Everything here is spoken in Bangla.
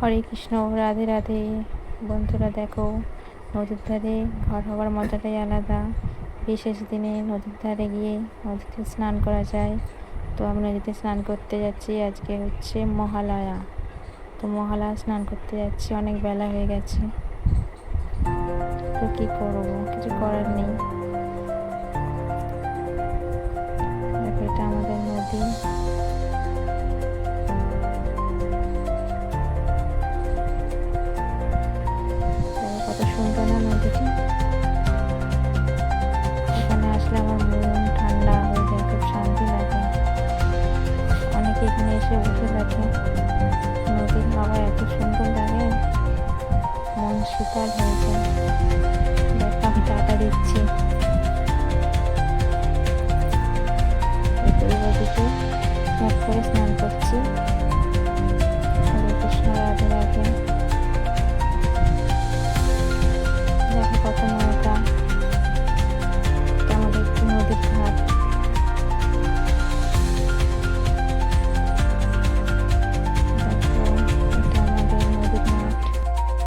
হরে কৃষ্ণ, রাধে রাধে। বন্ধুরা দেখো, নদীর ধারে ঘর হওয়ার মজাটাই আলাদা। বিশেষ দিনে নদীর ধারে গিয়ে নদীতে স্নান করা যায়। তো আমি নদীতে স্নান করতে যাচ্ছি। আজকে হচ্ছে মহালয়া। তো মহালয়া স্নান করতে যাচ্ছি, অনেক বেলা হয়ে গেছে। তো কি করবো, কিছু করার নেই। দেখো, এটা আমাদের নদী। কত সুন্দর না নদীটি। এখানে আসলে আমার মন ঠান্ডা হয়ে যায়, খুব শান্তি লাগে। অনেকে এখানে এসে বসে থাকে। নদীর হাওয়া এত সুন্দর লাগে, মন শীতল